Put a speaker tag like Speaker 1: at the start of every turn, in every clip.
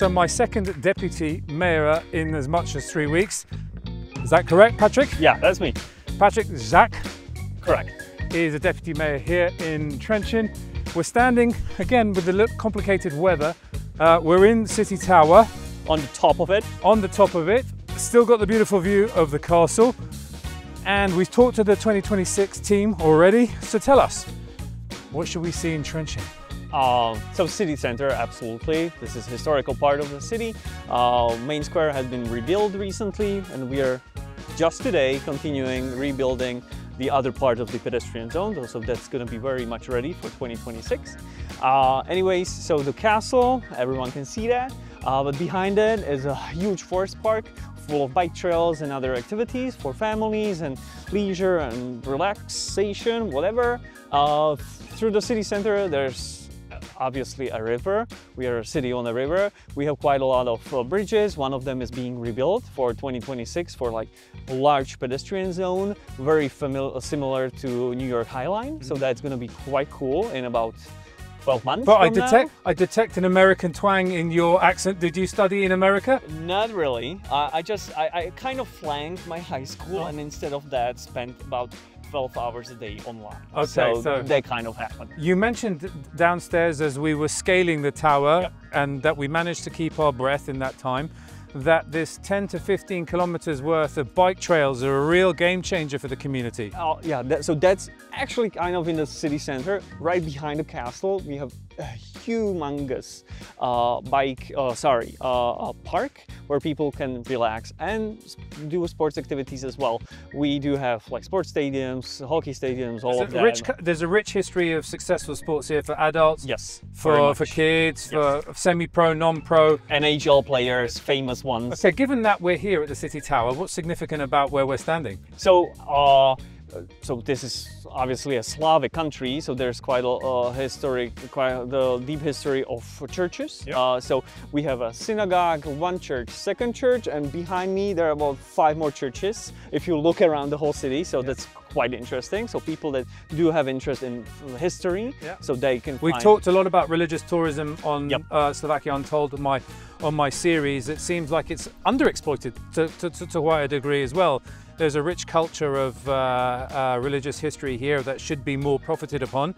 Speaker 1: So my second deputy mayor in as much as 3 weeks. Is that correct, Patrick?
Speaker 2: Yeah, that's me.
Speaker 1: Patrick Zach.
Speaker 2: Correct.
Speaker 1: Is a deputy mayor here in Trenčín. We're standing again with the complicated weather. We're in City Tower.
Speaker 2: On the top of it.
Speaker 1: On the top of it. Still got the beautiful view of the castle. And we've talked to the 2026 team already. So tell us, what should we see in Trenčín?
Speaker 2: So city center, absolutely. This is historical part of the city. Main square has been rebuilt recently, and we are just today continuing rebuilding the other part of the pedestrian zone. So that's going to be very much ready for 2026. Anyways, so the castle, everyone can see that. But behind it is a huge forest park full of bike trails and other activities for families and leisure and relaxation, whatever. Through the city center, there's obviously a river. We are a city on a river. We have quite a lot of bridges. One of them is being rebuilt for 2026 for like a large pedestrian zone, very similar to New York High Line. So that's going to be quite cool in about 12 months.
Speaker 1: But I detect an American twang in your accent. Did you study in America?
Speaker 2: Not really. I kind of flanked my high school, and instead of that spent about 12 hours a day online.
Speaker 1: Okay,
Speaker 2: so that kind of happened.
Speaker 1: You mentioned downstairs as we were scaling the tower, and that we managed to keep our breath in that time, that this 10 to 15 kilometers worth of bike trails are a real game changer for the community.
Speaker 2: Oh yeah, so that's actually kind of in the city center. Right behind the castle, we have a humongous park where people can relax and do sports activities as well. We do have like sports stadiums, hockey stadiums, all of that.
Speaker 1: There's a rich history of successful sports here for adults,
Speaker 2: yes,
Speaker 1: for kids, for semi-pro, non-pro.
Speaker 2: NHL players, famous ones.
Speaker 1: Okay, given that we're here at the City Tower, what's significant about where we're standing?
Speaker 2: So this is obviously a Slavic country, so there's quite the deep history of churches.
Speaker 1: Yep.
Speaker 2: So we have a synagogue, one church, second church, and behind me there are about 5 more churches if you look around the whole city. So that's quite interesting. So people that do have interest in history, so they can
Speaker 1: We've talked a lot about religious tourism on Slovakia Untold on my series. It seems like it's underexploited to quite a degree as well. There's a rich culture of religious history here that should be more profited upon.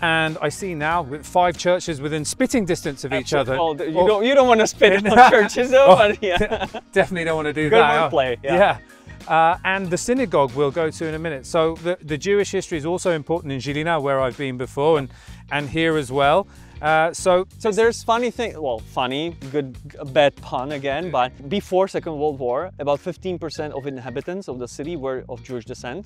Speaker 1: And I see now with 5 churches within spitting distance of each other.
Speaker 2: Well, you don't want to spit on churches though, but
Speaker 1: definitely don't want to do
Speaker 2: Good
Speaker 1: that.
Speaker 2: wordplay,
Speaker 1: And the synagogue we'll go to in a minute. So the Jewish history is also important in Žilina, where I've been before, and here as well. So
Speaker 2: there's funny thing, well, funny, bad pun again, but before Second World War, about 15% of inhabitants of the city were of Jewish descent.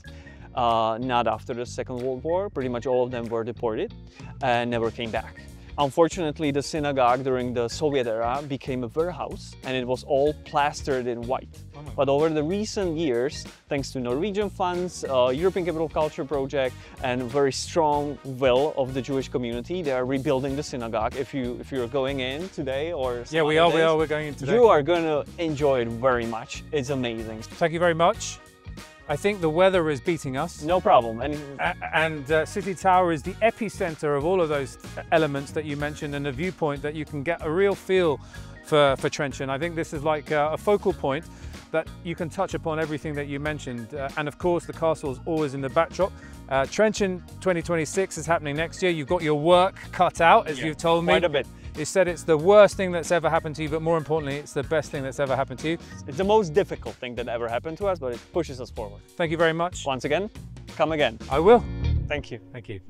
Speaker 2: Not after the Second World War, pretty much all of them were deported and never came back. Unfortunately, the synagogue during the Soviet era became a warehouse, and it was all plastered in white. But over the recent years, thanks to Norwegian funds, European Capital Culture Project, and very strong will of the Jewish community, they are rebuilding the synagogue. If you're going in today or
Speaker 1: we're going in today.
Speaker 2: You are going to enjoy it very much. It's amazing.
Speaker 1: Thank you very much. I think the weather is beating us.
Speaker 2: No problem.
Speaker 1: And City Tower is the epicenter of all of those elements that you mentioned, and a viewpoint that you can get a real feel for Trenčín. I think this is like a focal point that you can touch upon everything that you mentioned. And of course, the castle is always in the backdrop. Trenčín 2026 is happening next year. You've got your work cut out, as you've told me.
Speaker 2: Quite a bit.
Speaker 1: You said it's the worst thing that's ever happened to you, but more importantly, it's the best thing that's ever happened to you.
Speaker 2: It's the most difficult thing that ever happened to us, but it pushes us forward.
Speaker 1: Thank you very much.
Speaker 2: Once again, come again.
Speaker 1: I will.
Speaker 2: Thank you.
Speaker 1: Thank you.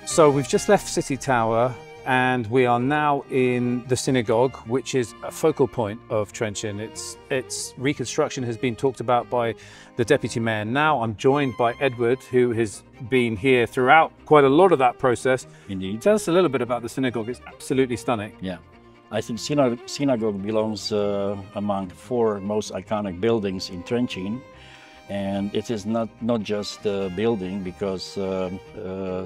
Speaker 1: So we've just left City Tower and we are now in the synagogue, which is a focal point of Trenčín. Its reconstruction has been talked about by the deputy mayor. Now I'm joined by Edward, who has been here throughout quite a lot of that process.
Speaker 3: Indeed.
Speaker 1: Tell us a little bit about the synagogue. It's absolutely stunning.
Speaker 3: Yeah. I think synagogue belongs among 4 most iconic buildings in Trenčín. And it is not just a building because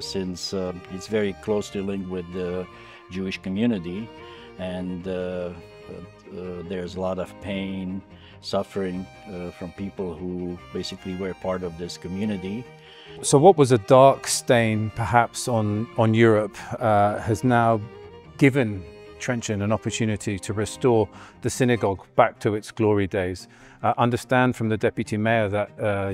Speaker 3: since it's very closely linked with the Jewish community, and there's a lot of pain, suffering from people who basically were part of this community.
Speaker 1: So what was a dark stain perhaps on Europe has now given Trenčín an opportunity to restore the synagogue back to its glory days. Understand from the deputy mayor that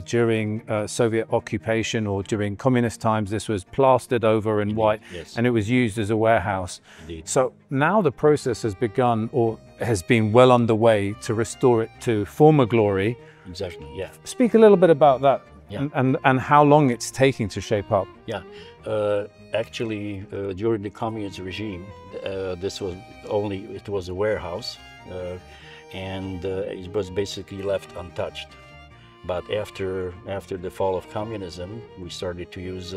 Speaker 1: during Soviet occupation or during communist times this was plastered over in white,
Speaker 3: yes.
Speaker 1: And it was used as a warehouse.
Speaker 3: Indeed.
Speaker 1: So now the process has begun, or has been well underway, to restore it to former glory.
Speaker 3: Exactly, yeah.
Speaker 1: Speak a little bit about that.
Speaker 3: Yeah.
Speaker 1: And how long it's taking to shape up.
Speaker 3: Yeah, actually during the communist regime, this was it was a warehouse, and it was basically left untouched. But after the fall of communism, we started to use,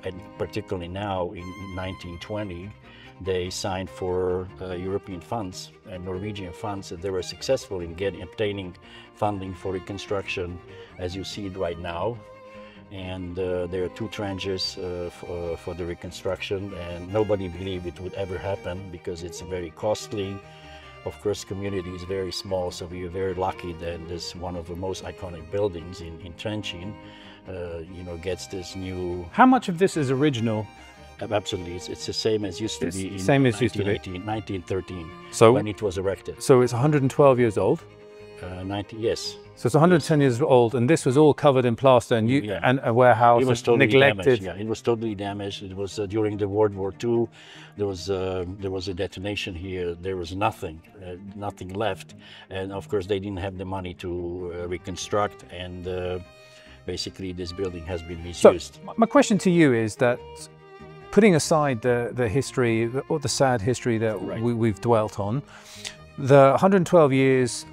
Speaker 3: and particularly now in 1920, they signed for European funds and Norwegian funds, and they were successful in obtaining funding for reconstruction, as you see it right now. And there are 2 tranches for the reconstruction, and nobody believed it would ever happen because it's very costly. Of course, community is very small, so we are very lucky that this one of the most iconic buildings in Trenčín, gets this new.
Speaker 1: How much of this is original?
Speaker 3: Absolutely, it's the same as used to be in
Speaker 1: same as used to be.
Speaker 3: 1913,
Speaker 1: So
Speaker 3: when it was erected.
Speaker 1: So it's 112 years old.
Speaker 3: 90, yes.
Speaker 1: So it's 110 years old, and this was all covered in plaster, and and a warehouse.
Speaker 3: It was totally
Speaker 1: neglected.
Speaker 3: damaged. Yeah, it was totally damaged. It was during the World War II. There was a detonation here. There was nothing left, and of course they didn't have the money to reconstruct, and basically this building has been misused.
Speaker 1: So my question to you is that, putting aside the history, or the sad history that
Speaker 3: Right.
Speaker 1: we've dwelt on, the 112 years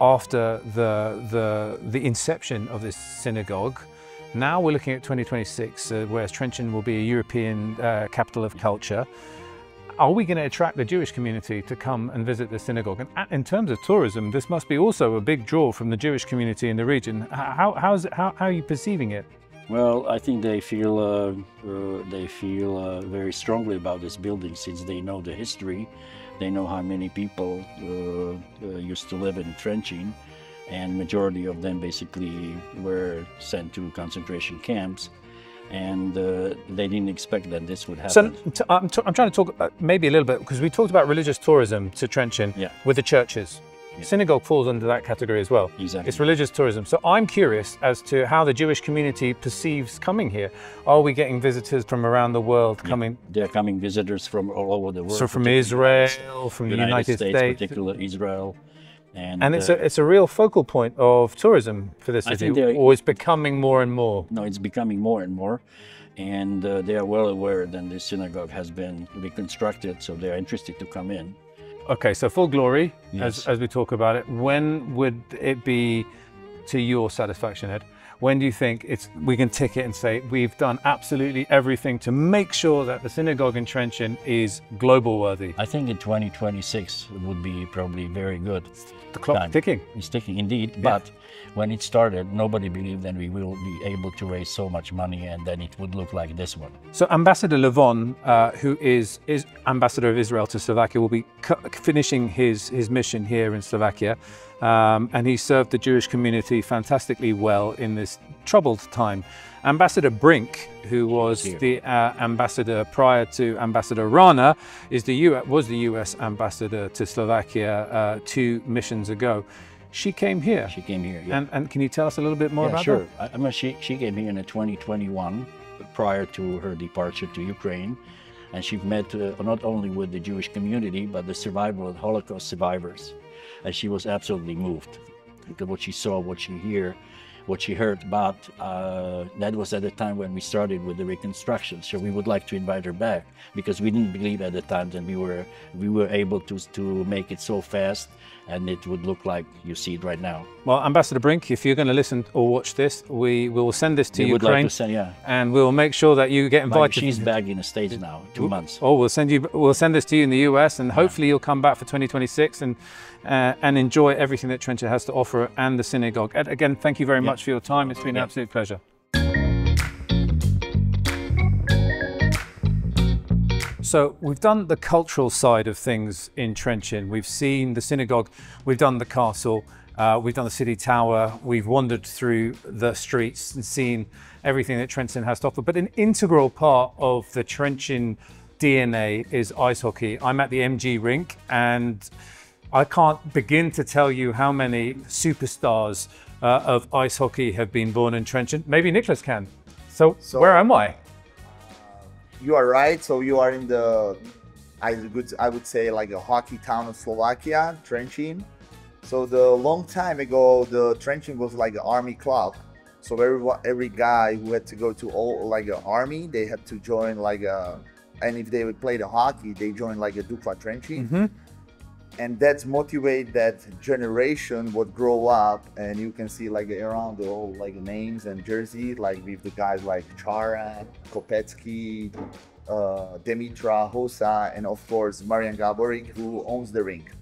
Speaker 1: after the inception of this synagogue, now we're looking at 2026, where Trenčín will be a European capital of culture. Are we going to attract the Jewish community to come and visit the synagogue? And in terms of tourism, this must be also a big draw from the Jewish community in the region. How are you perceiving it?
Speaker 3: Well, I think they feel very strongly about this building, since they know the history. They know how many people used to live in Trenčín, and majority of them basically were sent to concentration camps, and they didn't expect that this would happen.
Speaker 1: So I'm trying to talk maybe a little bit, because we talked about religious tourism to Trenčín,
Speaker 3: Yeah.
Speaker 1: with the churches.
Speaker 3: Yeah.
Speaker 1: Synagogue falls under that category as well.
Speaker 3: Exactly.
Speaker 1: It's religious tourism. So I'm curious as to how the Jewish community perceives coming here. Are we getting visitors from around the world coming?
Speaker 3: There are coming visitors from all over the world.
Speaker 1: So from
Speaker 3: particularly
Speaker 1: Israel, from the
Speaker 3: United States,
Speaker 1: States.
Speaker 3: particularly Israel.
Speaker 1: And it's a real focal point of tourism for the city,
Speaker 3: think
Speaker 1: or it's becoming more and more.
Speaker 3: No, it's becoming more and more. And they are well aware that the synagogue has been reconstructed, so they are interested to come in.
Speaker 1: Okay, so full glory,
Speaker 3: Yes.
Speaker 1: as we talk about it. When would it be to your satisfaction, Ed? When do you think we can tick it and say we've done absolutely everything to make sure that the synagogue in Trenčín is global worthy?
Speaker 3: I think in 2026 would be probably very good.
Speaker 1: The clock's
Speaker 3: time.
Speaker 1: ticking.
Speaker 3: It's ticking indeed, but when it started, nobody believed that we will be able to raise so much money and then it would look like this one.
Speaker 1: So Ambassador Levon, who is Ambassador of Israel to Slovakia, will be finishing his mission here in Slovakia. And he served the Jewish community fantastically well in this troubled time. Ambassador Brink, who was the ambassador prior to Ambassador Rana, was the US ambassador to Slovakia 2 missions ago. She came here.
Speaker 3: She came here, yeah.
Speaker 1: And can you tell us a little bit more about
Speaker 3: sure.
Speaker 1: that?
Speaker 3: I mean, she came here in 2021, prior to her departure to Ukraine. And she met not only with the Jewish community, but the Holocaust survivors. And she was absolutely moved. What she saw, what she heard, what she heard about. That was at the time when we started with the reconstruction. So we would like to invite her back because we didn't believe at the time that we were able to make it so fast, and it would look like you see it right now.
Speaker 1: Well, Ambassador Brink, if you're going to listen or watch this, we will send this to
Speaker 3: We would
Speaker 1: Ukraine,
Speaker 3: like to send, yeah.
Speaker 1: and we'll make sure that you get
Speaker 3: Like,
Speaker 1: invited.
Speaker 3: she's back in the States now, 2 months.
Speaker 1: Oh, we'll send this to you in the US, and hopefully you'll come back for 2026 and enjoy everything that Trenčín has to offer and the synagogue. Ed, again, thank you very much for your time. It's been an absolute pleasure. So we've done the cultural side of things in Trenčín. We've seen the synagogue, we've done the castle, we've done the city tower, we've wandered through the streets and seen everything that Trenčín has to offer. But an integral part of the Trenčín DNA is ice hockey. I'm at the MG Rink, and I can't begin to tell you how many superstars of ice hockey have been born in Trenčín. Maybe Nicholas can. So where am I?
Speaker 4: You are right. So you are in the, I would say, like a hockey town of Slovakia, Trenčín. So the long time ago, the Trenčín was like an army club. So every guy who had to go to like an army, they had to join like a, and if they would play the hockey, they joined like a Dukla Trenčín. And that's motivate that generation would grow up, and you can see like around the whole like names and jersey, like with the guys like Chara, Kopetsky, Demitra, Hossa, and of course Marian Gaborik, who owns the Rink.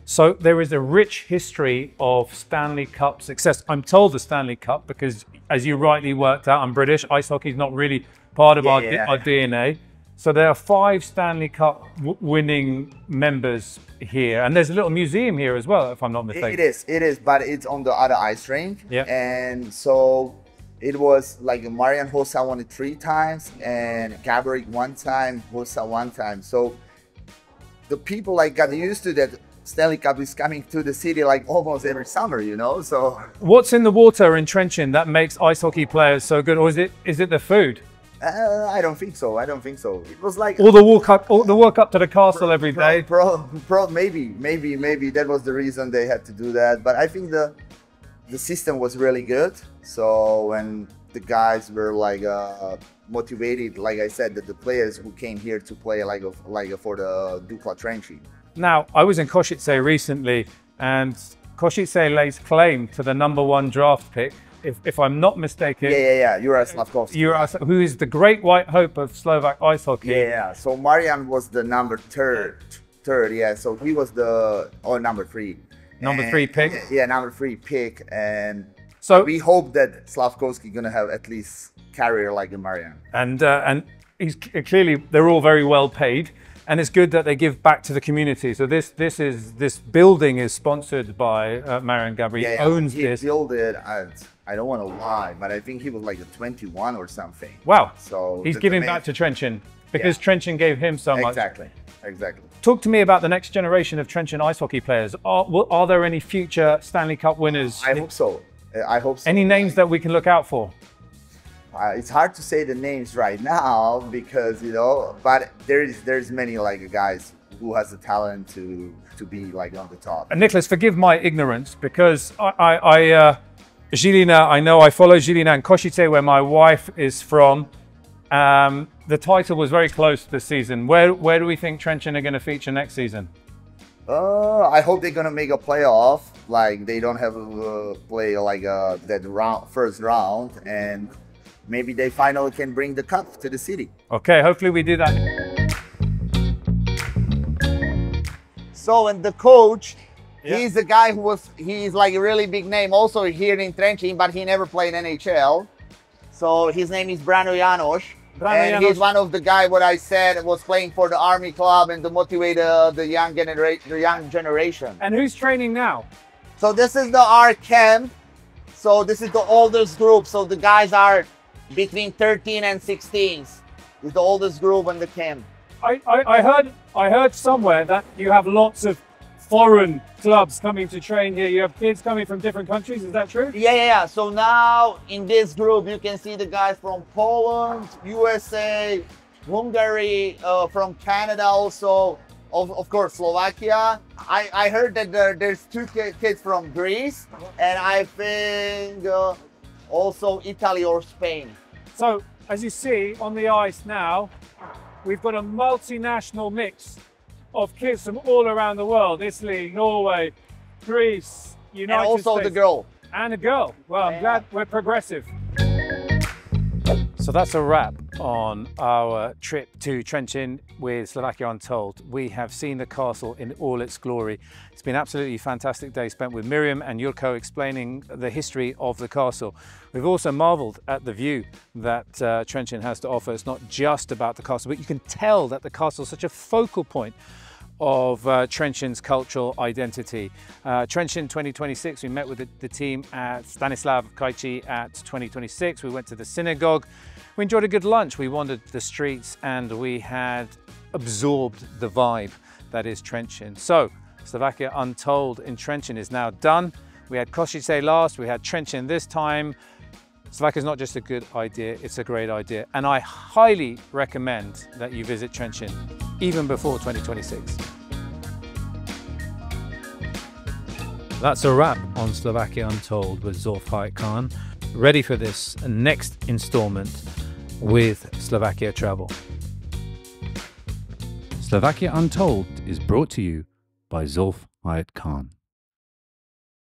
Speaker 1: So there is a rich history of Stanley Cup success. I'm told the Stanley Cup because, as you rightly worked out, I'm British. Ice hockey is not really part of our DNA. So there are 5 Stanley Cup winning members here, and there's a little museum here as well, if I'm not mistaken.
Speaker 4: It is, but it's on the other ice rink.
Speaker 1: Yeah.
Speaker 4: And so it was like Marian Hossa won it 3 times, and Gaborik 1 time, Hossa 1 time. So the people like got used to that Stanley Cup is coming to the city like almost every summer, you know. So
Speaker 1: what's in the water in Trenčín that makes ice hockey players so good, or is it the food?
Speaker 4: I don't think so. I don't think so. It was like
Speaker 1: All the walk up to the castle every day.
Speaker 4: Maybe that was the reason they had to do that. But I think the system was really good. So when the guys were like motivated, like I said, that the players who came here to play for the Dukla Trenčín.
Speaker 1: Now, I was in Košice recently, and Košice lays claim to the #1 draft pick. If I'm not mistaken.
Speaker 4: Yeah. Juraj Slavkovský.
Speaker 1: Who is the great white hope of Slovak ice hockey.
Speaker 4: Yeah. So Marian was the number third. Yeah. So he was the number 3.
Speaker 1: Number 3 pick.
Speaker 4: Yeah, number 3 pick, and
Speaker 1: so
Speaker 4: we hope that Slavkovský gonna have at least career like a Marian.
Speaker 1: And he's clearly they're all very well paid. And it's good that they give back to the community. So this building is sponsored by Marian Gaborik. He owns this.
Speaker 4: He built it. I don't want to lie, but I think he was like a 21 or something.
Speaker 1: Wow.
Speaker 4: So
Speaker 1: he's giving back to Trenčín because Trenčín gave him so much.
Speaker 4: Exactly.
Speaker 1: Talk to me about the next generation of Trenčín ice hockey players. Are there any future Stanley Cup winners?
Speaker 4: I hope so.
Speaker 1: Any names that we can look out for?
Speaker 4: It's hard to say the names right now because, you know, but there's many like guys who has the talent to be like on the top.
Speaker 1: And Nicholas, forgive my ignorance because Žilina, I know I follow Žilina and Košice, where my wife is from. The title was very close this season. Where do we think Trenčín are going to feature next season?
Speaker 4: I hope they're gonna make a playoff. Like they don't have to play like first round, and maybe they finally can bring the cup to the city.
Speaker 1: Okay, hopefully we do that.
Speaker 4: So, and the coach, he's the guy he's like a really big name also here in Trenčín, but he never played NHL. So his name is Brano János. And he's one of the guys, what I said, was playing for the Army Club and to motivate the young generation.
Speaker 1: And who's training now?
Speaker 4: So this is our camp. So this is the oldest group. So the guys are between 13 and 16. It's the oldest group in the camp.
Speaker 1: I heard somewhere that you have lots of foreign clubs coming to train here. You have kids coming from different countries. Is that true?
Speaker 4: Yeah. So now in this group, you can see the guys from Poland, USA, Hungary, from Canada also, of course, Slovakia. I heard that there's 2 kids from Greece, and I think Also Italy or Spain.
Speaker 1: So, as you see on the ice now, we've got a multinational mix of kids from all around the world. Italy, Norway, Greece, United
Speaker 4: And also
Speaker 1: States.
Speaker 4: the girl.
Speaker 1: And a girl. Well, I'm
Speaker 4: Yeah.
Speaker 1: glad we're progressive. So that's a wrap on our trip to Trenčín with Slovakia Untold. We have seen the castle in all its glory. It's been an absolutely fantastic day spent with Miriam and Jurko explaining the history of the castle. We've also marveled at the view that Trenčín has to offer. It's not just about the castle, but you can tell that the castle is such a focal point of Trenčín's cultural identity. Trenčín 2026, we met with the team at Stanislav Krajčí at 2026. We went to the synagogue. We enjoyed a good lunch. We wandered the streets and we had absorbed the vibe that is Trenčín. So Slovakia Untold in Trenčín is now done. We had Košice last, we had Trenčín this time. Slovakia is not just a good idea, it's a great idea. And I highly recommend that you visit Trenčín, even before 2026. That's a wrap on Slovakia Untold with Zolf Hayek Khan. Ready for this next installment with Slovakia Travel. Slovakia Untold is brought to you by Zolf Hayek Khan.